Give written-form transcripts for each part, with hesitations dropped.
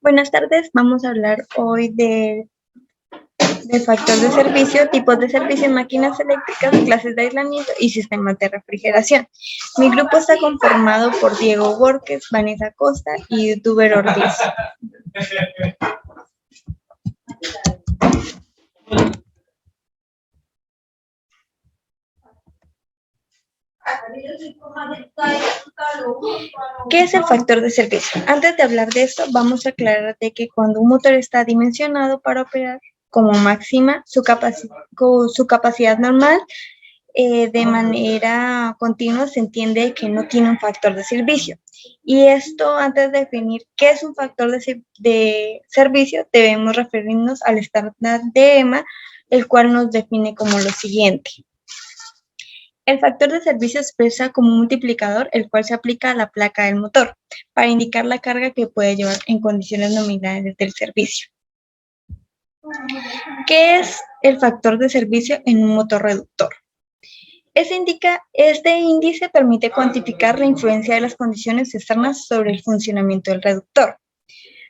Buenas tardes, vamos a hablar hoy del factor de servicio, tipos de servicio en máquinas eléctricas, clases de aislamiento y sistemas de refrigeración. Mi grupo está conformado por Diego Borges, Vanessa Costa y youtuber Ortiz. ¿Qué es el factor de servicio? Antes de hablar de esto, vamos a aclarar de que cuando un motor está dimensionado para operar como máxima su capacidad normal, de manera continua se entiende que no tiene un factor de servicio. Y esto, antes de definir qué es un factor de servicio, debemos referirnos al estándar de EMA, el cual nos define como lo siguiente. El factor de servicio se expresa como un multiplicador, el cual se aplica a la placa del motor para indicar la carga que puede llevar en condiciones nominales del servicio. ¿Qué es el factor de servicio en un motor reductor? Este índice permite cuantificar la influencia de las condiciones externas sobre el funcionamiento del reductor.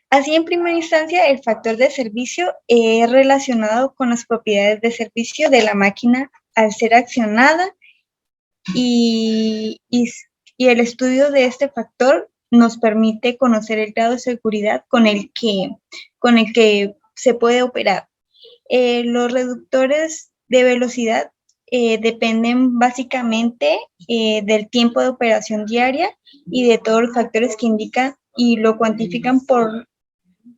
Así, en primera instancia, el factor de servicio es relacionado con las propiedades de servicio de la máquina al ser accionada y el estudio de este factor nos permite conocer el grado de seguridad con el que se puede operar. Los reductores de velocidad dependen básicamente del tiempo de operación diaria y de todos los factores que indican y lo cuantifican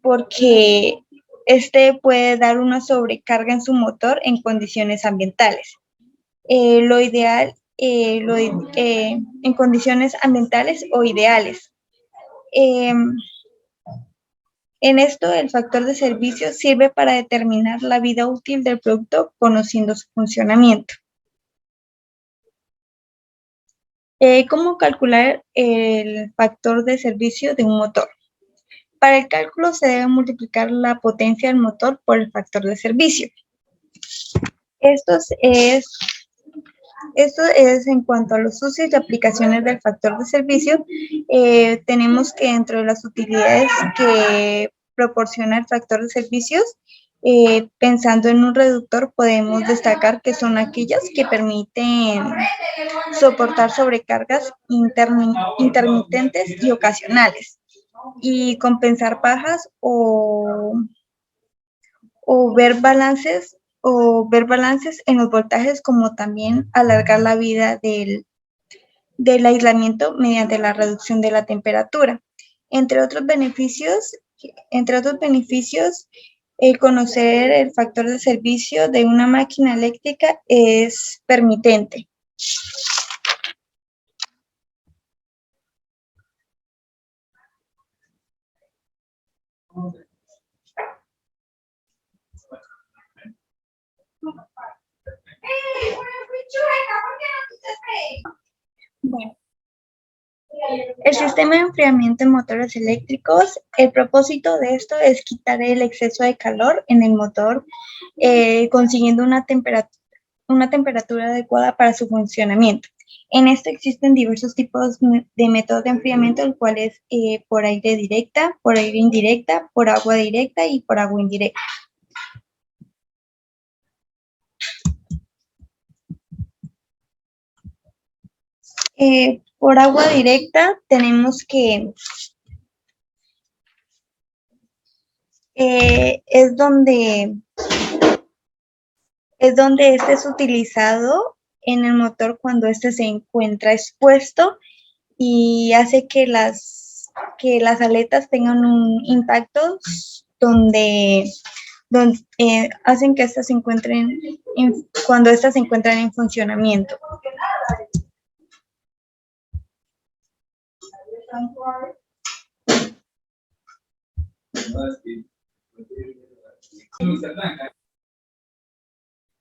porque este puede dar una sobrecarga en su motor en condiciones ambientales. Lo ideal en condiciones ambientales o ideales. En esto, el factor de servicio sirve para determinar la vida útil del producto conociendo su funcionamiento. ¿Cómo calcular el factor de servicio de un motor? Para el cálculo se debe multiplicar la potencia del motor por el factor de servicio. Esto es en cuanto a los usos y aplicaciones del factor de servicio. Tenemos que dentro de las utilidades que proporciona el factor de servicios, pensando en un reductor, podemos destacar que son aquellas que permiten soportar sobrecargas intermitentes y ocasionales y compensar bajas o ver balances en los voltajes, como también alargar la vida del aislamiento mediante la reducción de la temperatura. Entre otros beneficios, el conocer el factor de servicio de una máquina eléctrica es permitente. Bueno, el sistema de enfriamiento en motores eléctricos, el propósito de esto es quitar el exceso de calor en el motor, consiguiendo una temperatura adecuada para su funcionamiento. En esto existen diversos tipos de métodos de enfriamiento, el cual es por aire directa, por aire indirecta, por agua directa y por agua indirecta. Por agua directa tenemos que es donde este es utilizado en el motor cuando este se encuentra expuesto y hace que las aletas tengan un impacto donde hacen que estas se encuentren cuando estas se encuentran en funcionamiento.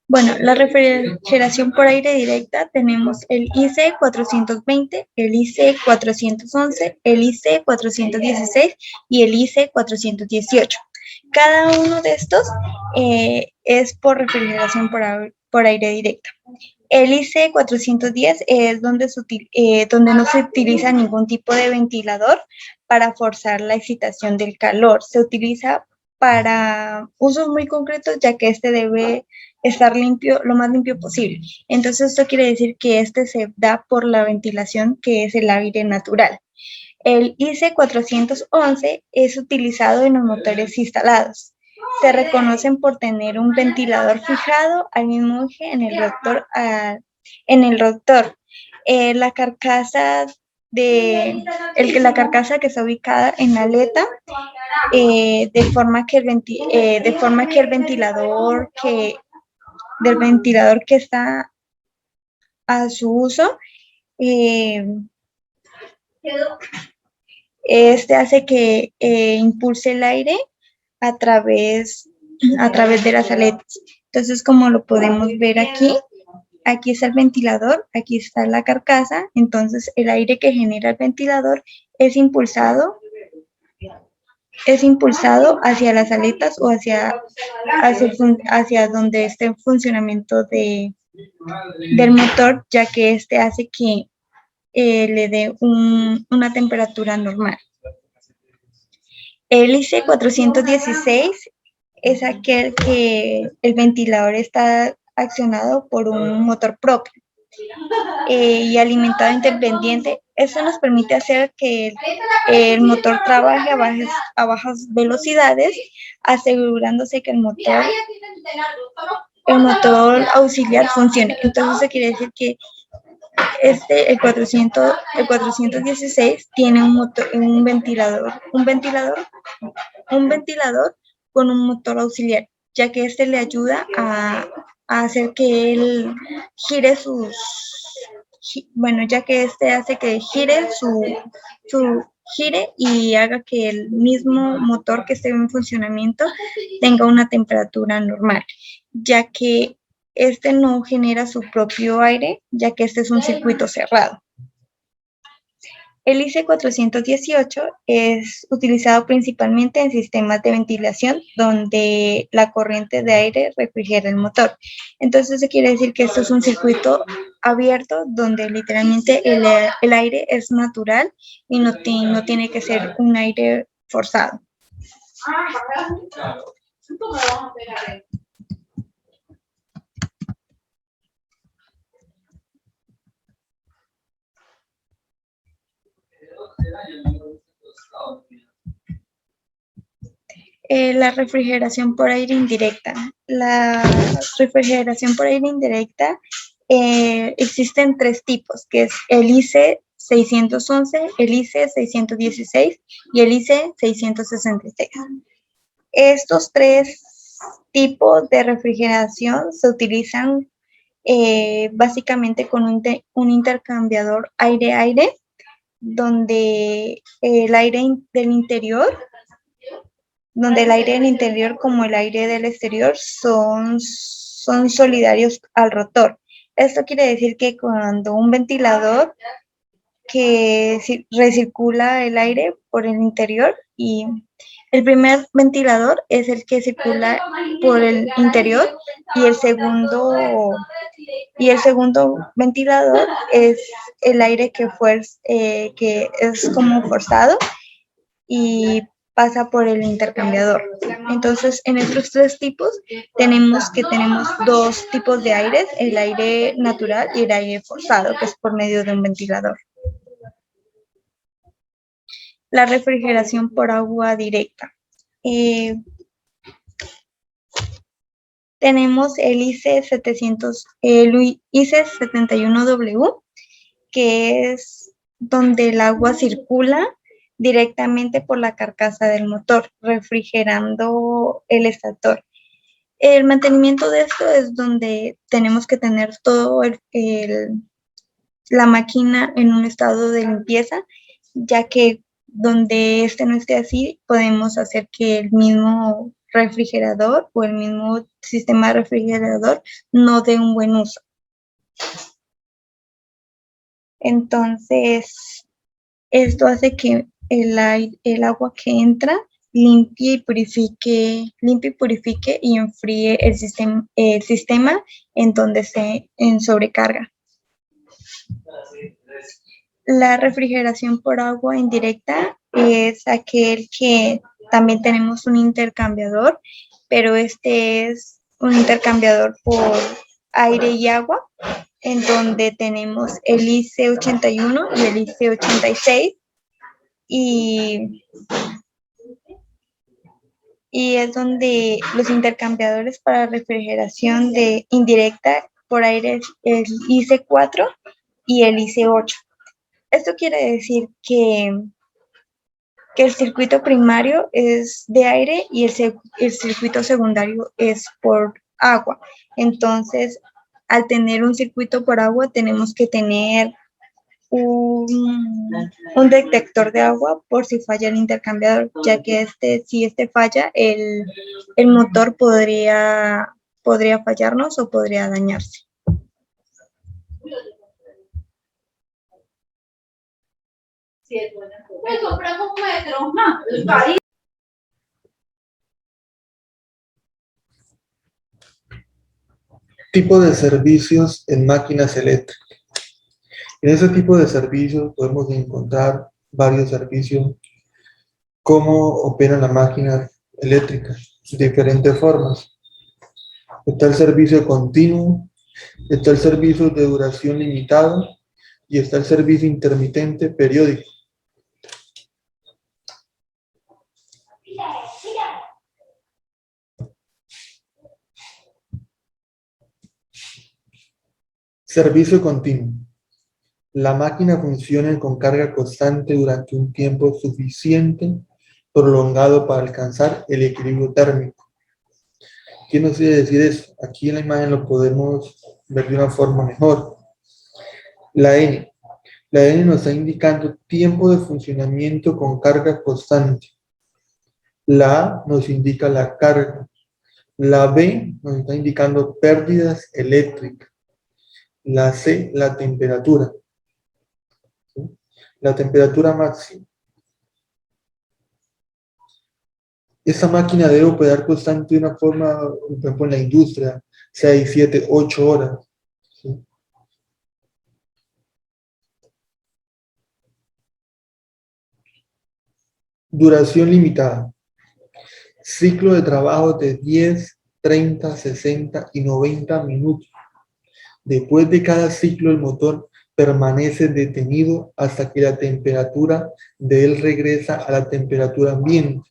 Bueno, la refrigeración por aire directa tenemos el IC 420, el IC 411, el IC 416 y el IC 418. Cada uno de estos es por refrigeración por aire directa. El IC 410 es donde no se utiliza ningún tipo de ventilador para forzar la excitación del calor. Se utiliza para usos muy concretos, ya que este debe estar limpio, lo más limpio posible. Entonces, esto quiere decir que este se da por la ventilación, que es el aire natural. El IC 411 es utilizado en los motores instalados. Se reconocen por tener un ventilador fijado al mismo eje en el rotor. La carcasa la carcasa que está ubicada en la aleta, de forma que el ventilador que está a su uso, eh, este hace que impulse el aire a través, a través de las aletas. Entonces, como lo podemos ver aquí está el ventilador, aquí está la carcasa, entonces el aire que genera el ventilador es impulsado hacia las aletas o hacia donde esté el funcionamiento del motor, ya que este hace que le dé una temperatura normal. El IC 416 es aquel que el ventilador está accionado por un motor propio y alimentado independiente. Eso nos permite hacer que el motor trabaje a bajas velocidades, asegurándose que el motor auxiliar funcione. Entonces, eso quiere decir que el 416 tiene un ventilador con un motor auxiliar, ya que este le ayuda a hacer que él gire ya que este hace que gire y haga que el mismo motor que esté en funcionamiento tenga una temperatura normal, ya que este no genera su propio aire, ya que este es un circuito cerrado. El IC 418 es utilizado principalmente en sistemas de ventilación donde la corriente de aire refrigera el motor. Entonces, eso quiere decir que esto es un circuito abierto donde literalmente el aire es natural y no tiene que ser un aire forzado. La refrigeración por aire indirecta. La refrigeración por aire indirecta existen tres tipos, que es el IC 611, el IC 616 y el IC 666. Estos tres tipos de refrigeración se utilizan básicamente con un intercambiador aire-aire, donde el aire del interior como el aire del exterior son solidarios al rotor. Esto quiere decir que cuando un ventilador que recircula el aire por el interior, y el primer ventilador es el que circula por el interior y el segundo ventilador es el aire que es como forzado y pasa por el intercambiador. Entonces, en estos tres tipos tenemos dos tipos de aires, el aire natural y el aire forzado, que es por medio de un ventilador. La refrigeración por agua directa. Tenemos el IC 71W, que es donde el agua circula directamente por la carcasa del motor, refrigerando el estator. El mantenimiento de esto es donde tenemos que tener todo la máquina en un estado de limpieza, ya que donde este no esté así, podemos hacer que el mismo refrigerador o el mismo sistema refrigerador no dé un buen uso. Entonces, esto hace que el agua que entra limpie, purifique y enfríe el sistema en donde se en sobrecarga. La refrigeración por agua indirecta es aquel que también tenemos un intercambiador, pero este es un intercambiador por aire y agua, en donde tenemos el IC81 y el IC86, y es donde los intercambiadores para refrigeración de indirecta por aire es el IC4 y el IC8. Esto quiere decir que el circuito primario es de aire y el circuito secundario es por agua. Entonces, al tener un circuito por agua, tenemos que tener un detector de agua por si falla el intercambiador, ya que si este falla, el motor podría fallarnos o podría dañarse. Tipo de servicios en máquinas eléctricas. En ese tipo de servicios podemos encontrar varios servicios, cómo operan las máquinas eléctricas, de diferentes formas. Está el servicio continuo, está el servicio de duración limitada y está el servicio intermitente periódico. Servicio continuo. La máquina funciona con carga constante durante un tiempo suficiente, prolongado para alcanzar el equilibrio térmico. ¿Qué nos quiere decir eso? Aquí en la imagen lo podemos ver de una forma mejor. La N. La N nos está indicando tiempo de funcionamiento con carga constante. La A nos indica la carga. La B nos está indicando pérdidas eléctricas. La C, la temperatura. ¿Sí? La temperatura máxima. Esta máquina debe operar constante de una forma, por ejemplo, en la industria, 6, 7, 8 horas. ¿Sí? Duración limitada. Ciclo de trabajo de 10, 30, 60 y 90 minutos. Después de cada ciclo, el motor permanece detenido hasta que la temperatura de él regresa a la temperatura ambiente.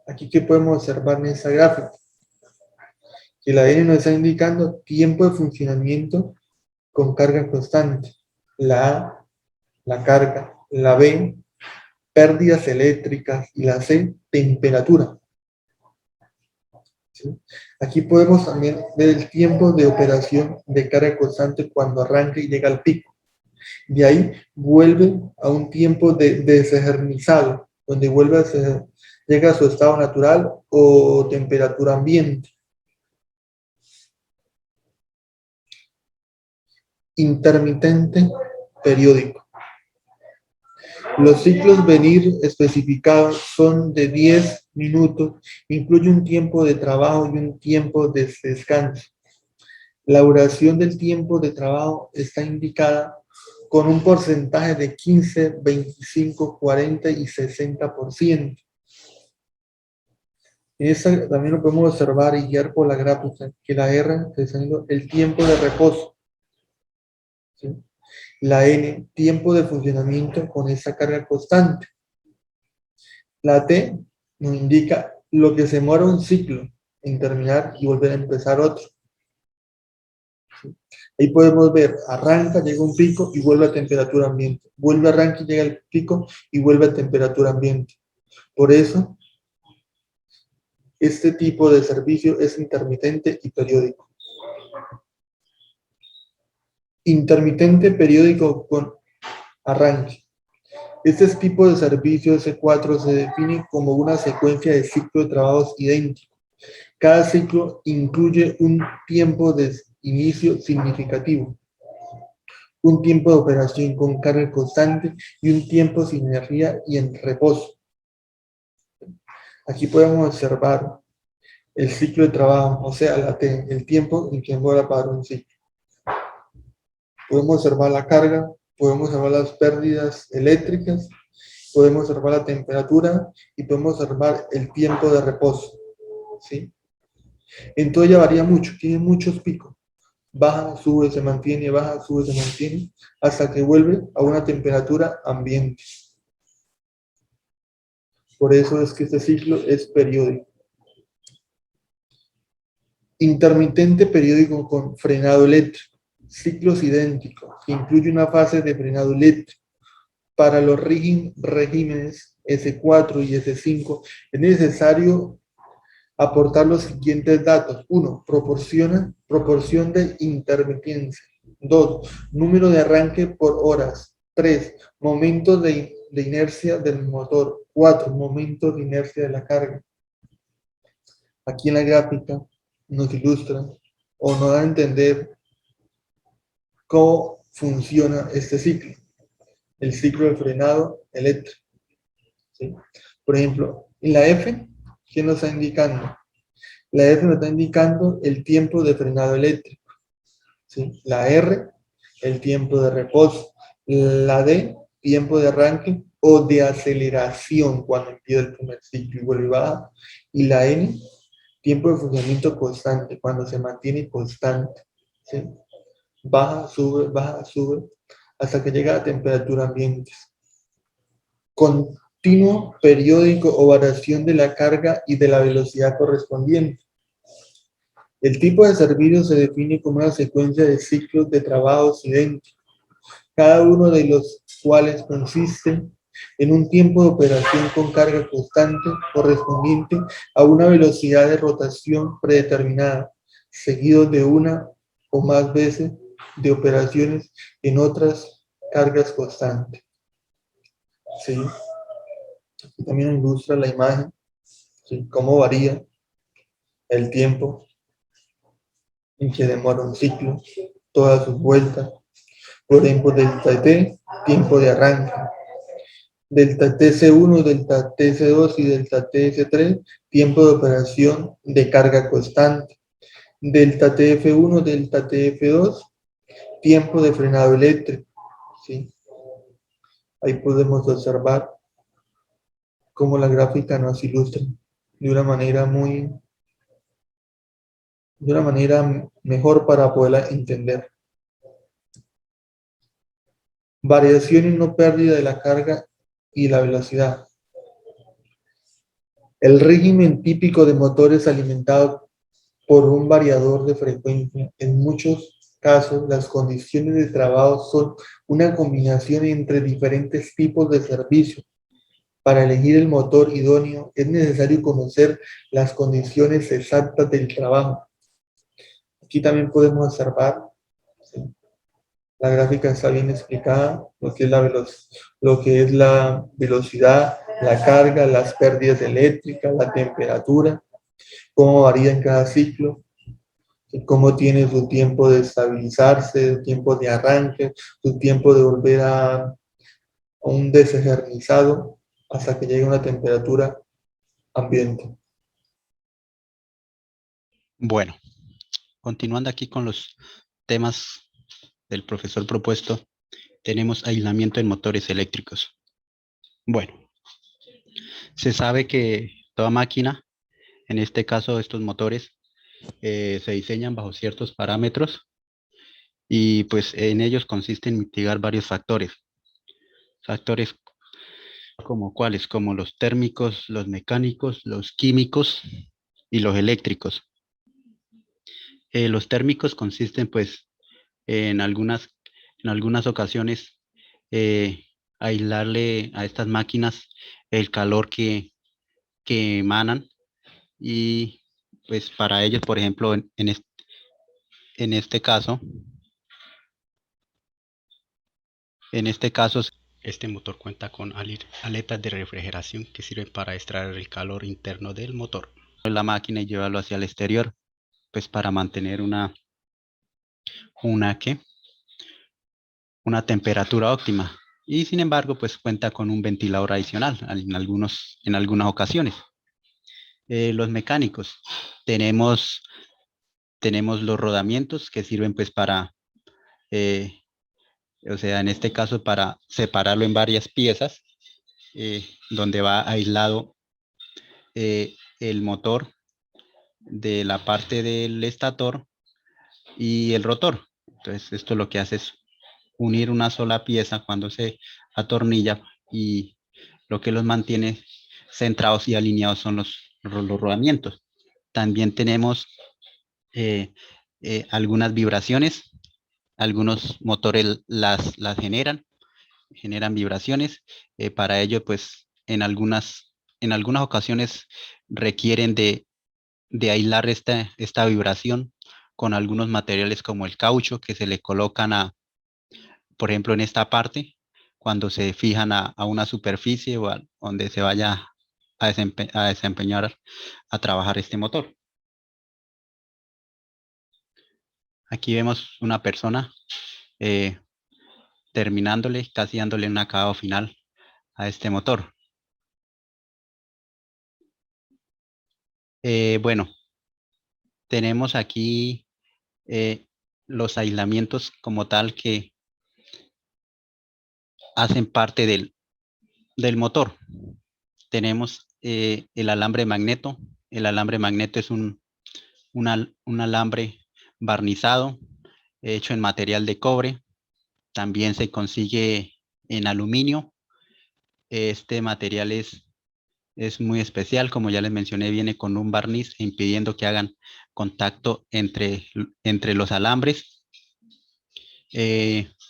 Aquí, ¿qué podemos observar en esta gráfica? Que la N nos está indicando tiempo de funcionamiento con carga constante. La A, la carga. La B, pérdidas eléctricas. Y la C, temperatura. ¿Sí? Aquí podemos también ver el tiempo de operación de carga constante cuando arranca y llega al pico. De ahí vuelve a un tiempo de desenernizado, donde llega a su estado natural o temperatura ambiente. Intermitente periódico. Los ciclos venir especificados son de 10 minutos, incluye un tiempo de trabajo y un tiempo de descanso. La duración del tiempo de trabajo está indicada con un porcentaje de 15, 25, 40 y 60%. En esta también lo podemos observar y guiar por la gráfica, que la R está diciendo el tiempo de reposo. ¿Sí? La N, tiempo de funcionamiento con esa carga constante. La T nos indica lo que se demora un ciclo en terminar y volver a empezar otro. ¿Sí? Ahí podemos ver, arranca, llega un pico y vuelve a temperatura ambiente. Vuelve, arranca y llega el pico y vuelve a temperatura ambiente. Por eso, este tipo de servicio es intermitente y periódico. Intermitente periódico con arranque. Este tipo de servicio S4 se define como una secuencia de ciclos de trabajos idénticos. Cada ciclo incluye un tiempo de inicio significativo, un tiempo de operación con carga constante y un tiempo sin energía y en reposo. Aquí podemos observar el ciclo de trabajo, o sea, la T, el tiempo en que demora para un ciclo. Podemos observar la carga, podemos observar las pérdidas eléctricas, podemos observar la temperatura y podemos observar el tiempo de reposo, ¿sí? Entonces ya varía mucho, tiene muchos picos. Baja, sube, se mantiene, baja, sube, se mantiene, hasta que vuelve a una temperatura ambiente. Por eso es que este ciclo es periódico. Intermitente periódico con frenado eléctrico. Ciclos idénticos, que incluye una fase de frenado eléctrico. Para los regímenes S4 y S5 es necesario aportar los siguientes datos. 1. Proporción de intermitencia. 2. Número de arranque por horas. 3. Momento de inercia del motor. 4. Momento de inercia de la carga. Aquí en la gráfica nos ilustra o nos da a entender cómo funciona este ciclo, el ciclo de frenado eléctrico, ¿sí? Por ejemplo, en la F, ¿qué nos está indicando? La F nos está indicando el tiempo de frenado eléctrico, ¿sí? La R, el tiempo de reposo. La D, tiempo de arranque o de aceleración cuando empieza el primer ciclo y vuelve y baja. Y la N, tiempo de funcionamiento constante, cuando se mantiene constante, ¿sí? Baja, sube, hasta que llega a temperatura ambiente. Continuo periódico o variación de la carga y de la velocidad correspondiente. El tipo de servicio se define como una secuencia de ciclos de trabajos idénticos, cada uno de los cuales consiste en un tiempo de operación con carga constante correspondiente a una velocidad de rotación predeterminada, seguido de una o más veces de operaciones en otras cargas constantes. ¿Sí? Aquí también ilustra la imagen, ¿sí? Cómo varía el tiempo en que demora un ciclo, todas sus vueltas. Por ejemplo, delta T, tiempo de arranque. Delta TC1, delta TC2 y delta TC3, tiempo de operación de carga constante. Delta TF1, delta TF2, tiempo de frenado eléctrico. ¿Sí? Ahí podemos observar cómo la gráfica nos ilustra de una manera mejor para poderla entender. Variación y no pérdida de la carga y la velocidad. El régimen típico de motores alimentados por un variador de frecuencia. En muchos casos, las condiciones de trabajo son una combinación entre diferentes tipos de servicios. Para elegir el motor idóneo es necesario conocer las condiciones exactas del trabajo. Aquí también podemos observar, ¿sí? La gráfica está bien explicada, lo que es la velocidad, la carga, las pérdidas eléctricas, la temperatura, cómo varía en cada ciclo, cómo tiene su tiempo de estabilizarse, su tiempo de arranque, su tiempo de volver a un desenernizado hasta que llegue a una temperatura ambiente. Bueno, continuando aquí con los temas del profesor propuesto, tenemos aislamiento en motores eléctricos. Bueno, se sabe que toda máquina, en este caso estos motores, se diseñan bajo ciertos parámetros y pues en ellos consiste en mitigar varios factores. Factores como cuáles, como los térmicos, los mecánicos, los químicos y los eléctricos. Los térmicos consisten pues en algunas ocasiones aislarle a estas máquinas el calor que emanan y pues para ellos, por ejemplo, en este caso, este motor cuenta con aletas de refrigeración que sirven para extraer el calor interno del motor de la máquina y llevarlo hacia el exterior, pues para mantener una temperatura óptima. Y sin embargo, pues cuenta con un ventilador adicional en algunas ocasiones. Los mecánicos. Tenemos los rodamientos que sirven pues para, o sea, en este caso para separarlo en varias piezas, donde va aislado el motor de la parte del estator y el rotor. Entonces, esto lo que hace es unir una sola pieza cuando se atornilla, y lo que los mantiene centrados y alineados son los rodamientos. También tenemos algunas vibraciones. Algunos motores las generan vibraciones. Para ello, pues en algunas ocasiones requieren de aislar esta vibración con algunos materiales como el caucho, que se le colocan por ejemplo, en esta parte, cuando se fijan a una superficie o donde se vaya a desempeñar, a trabajar este motor. Aquí vemos una persona eh, terminándole, casi dándole un acabado final a este motor. Bueno, tenemos aquí los aislamientos como tal que hacen parte del motor. Tenemos el alambre magneto. El alambre magneto es un alambre barnizado, hecho en material de cobre. También se consigue en aluminio. Este material es muy especial, como ya les mencioné, viene con un barniz impidiendo que hagan contacto entre los alambres.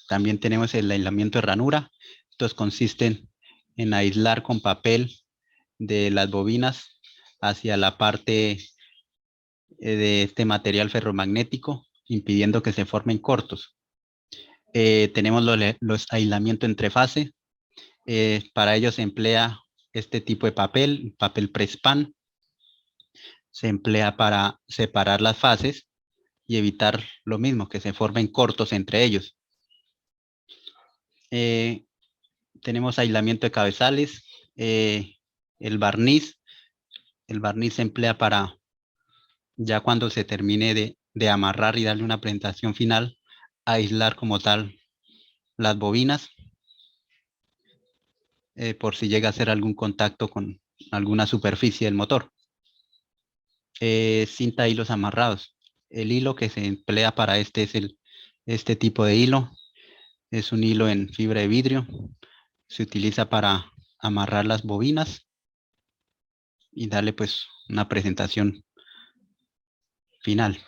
También tenemos el aislamiento de ranura. Estos consisten en aislar con papel de las bobinas hacia la parte de este material ferromagnético, impidiendo que se formen cortos. Tenemos los aislamientos entre fase. Para ello se emplea este tipo de papel Prespan. Se emplea para separar las fases y evitar lo mismo, que se formen cortos entre ellos. Tenemos aislamiento de cabezales. El barniz se emplea para, ya cuando se termine de amarrar y darle una presentación final, aislar como tal las bobinas, por si llega a hacer algún contacto con alguna superficie del motor. Cinta de hilos amarrados. El hilo que se emplea para este es este tipo de hilo. Es un hilo en fibra de vidrio. Se utiliza para amarrar las bobinas y darle pues una presentación final.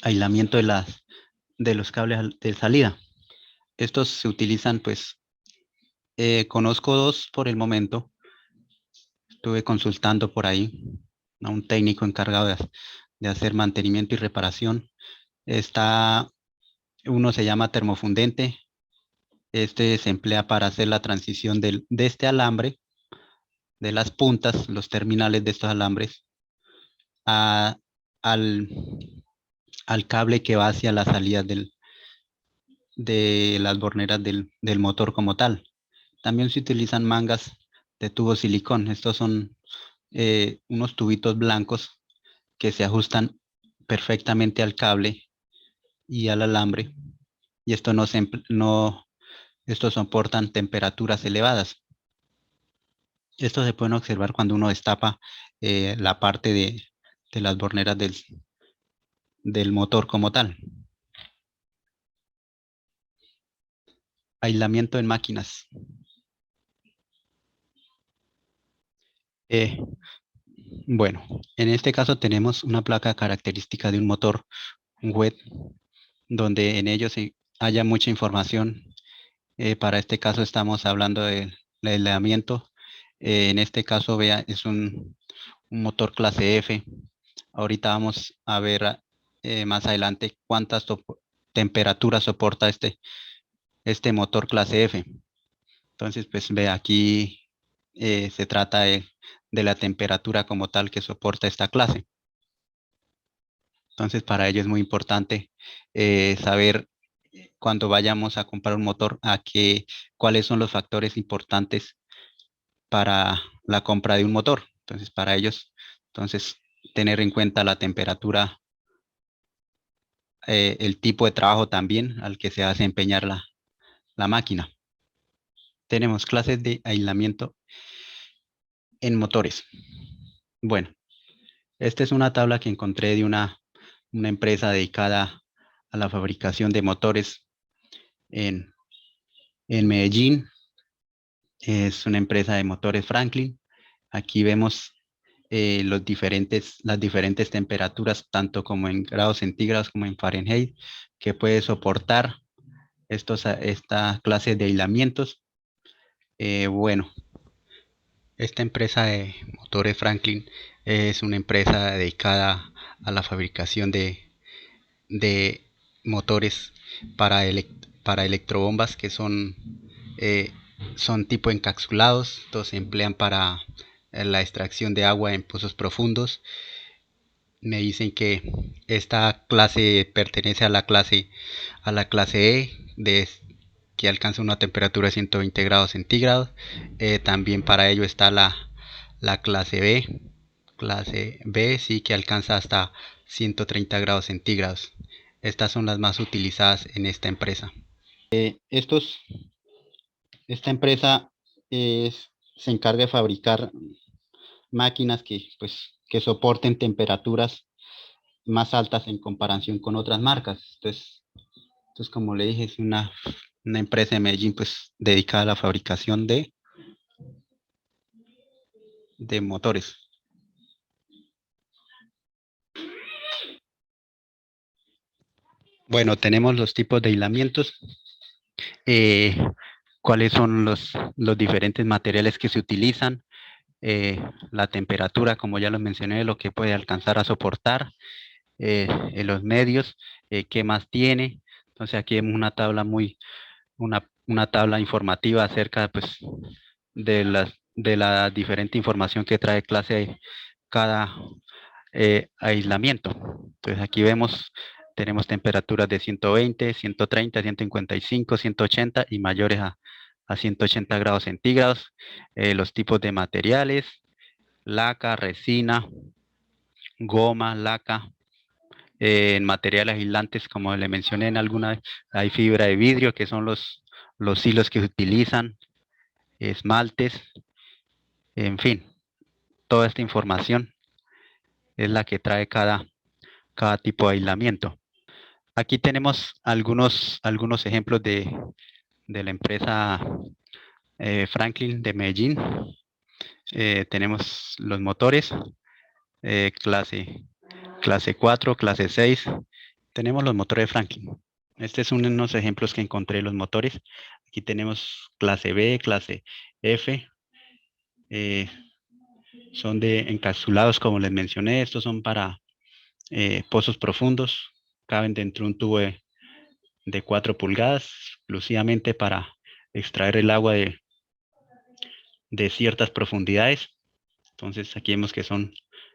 Aislamiento de los cables de salida. Estos se utilizan pues, conozco dos por el momento. Estuve consultando por ahí a un técnico encargado de hacer mantenimiento y reparación. Uno se llama termofundente. Este se emplea para hacer la transición de este alambre, de las puntas, los terminales de estos alambres, al, al cable que va hacia las salidas de las borneras del motor como tal. También se utilizan mangas de tubo silicón. Estos son unos tubitos blancos que se ajustan perfectamente al cable y al alambre, y estos soportan temperaturas elevadas. Esto se pueden observar cuando uno destapa la parte de las borneras del motor como tal. Aislamiento en máquinas. Bueno, en este caso tenemos una placa característica de un motor web, donde en ello haya mucha información. Para este caso estamos hablando del aislamiento. En este caso, vea, es un motor clase F. Ahorita vamos a ver más adelante cuántas temperaturas soporta este motor clase F. Entonces, pues ve, aquí se trata de la temperatura como tal que soporta esta clase. Entonces, para ello es muy importante saber cuando vayamos a comprar un motor cuáles son los factores importantes para la compra de un motor. Entonces, para ellos Entonces, tener en cuenta la temperatura, el tipo de trabajo también al que se va a desempeñar la máquina. Tenemos clases de aislamiento en motores. Bueno, esta es una tabla que encontré de una empresa dedicada a la fabricación de motores en Medellín. Es una empresa de motores Franklin. Aquí vemos las diferentes temperaturas, tanto como en grados centígrados como en Fahrenheit, que puede soportar esta clase de aislamientos. Bueno, esta empresa de motores Franklin es una empresa dedicada a la fabricación de motores para electrobombas que son tipo encapsulados. Estos se emplean para la extracción de agua en pozos profundos. Me dicen que esta clase pertenece a la clase E, que alcanza una temperatura de 120 grados centígrados. También para ello está la clase B, sí, que alcanza hasta 130 grados centígrados. Estas son las más utilizadas en esta empresa. Esta empresa se encarga de fabricar máquinas que soporten temperaturas más altas en comparación con otras marcas. Entonces, como le dije, es una empresa de Medellín dedicada a la fabricación de motores. Bueno, tenemos los tipos de aislamientos. Cuáles son los diferentes materiales que se utilizan. La temperatura, como ya lo mencioné, lo que puede alcanzar a soportar. En los medios, qué más tiene. Entonces aquí vemos una tabla una tabla informativa acerca de la diferente información que trae clase cada aislamiento. Entonces aquí tenemos temperaturas de 120, 130, 155, 180 y mayores a 180 grados centígrados. Los tipos de materiales: laca, resina, goma, laca. En materiales aislantes, como le mencioné en alguna vez, hay fibra de vidrio, que son los hilos que se utilizan, esmaltes, en fin, toda esta información es la que trae cada tipo de aislamiento. Aquí tenemos algunos ejemplos de la empresa Franklin de Medellín. Tenemos los motores, clase 4, clase 6. Tenemos los motores de Franklin. Este es unos ejemplos que encontré de los motores. Aquí tenemos clase B, clase F. Son encapsulados, como les mencioné. Estos son para pozos profundos. Caben dentro de un tubo de 4 pulgadas, exclusivamente para extraer el agua de ciertas profundidades. Entonces aquí vemos que son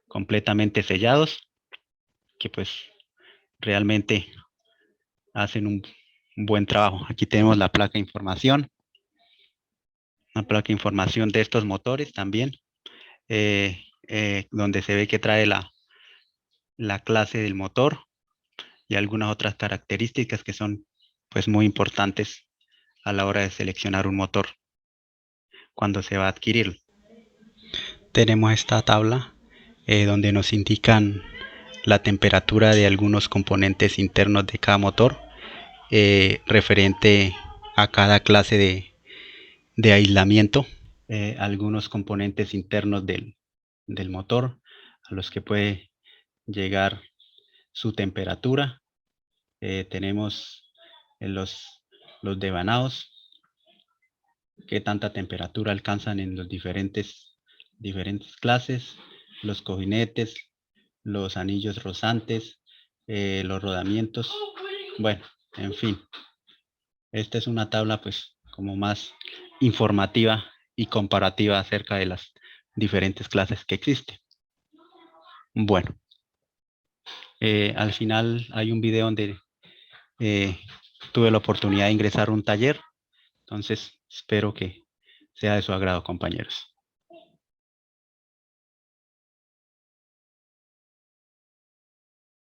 completamente sellados, que realmente hacen un buen trabajo. Aquí tenemos la placa de información, una placa de información de estos motores también, donde se ve que trae la clase del motor y algunas otras características que son muy importantes a la hora de seleccionar un motor cuando se va a adquirirlo. Tenemos esta tabla donde nos indican la temperatura de algunos componentes internos de cada motor, referente a cada clase de aislamiento. Algunos componentes internos del motor a los que puede llegar su temperatura. Tenemos los devanados, qué tanta temperatura alcanzan en los diferentes clases, los cojinetes, los anillos rozantes, los rodamientos. Bueno, en fin, esta es una tabla como más informativa y comparativa acerca de las diferentes clases que existen. Bueno, al final hay un video donde tuve la oportunidad de ingresar a un taller. Entonces espero que sea de su agrado, compañeros.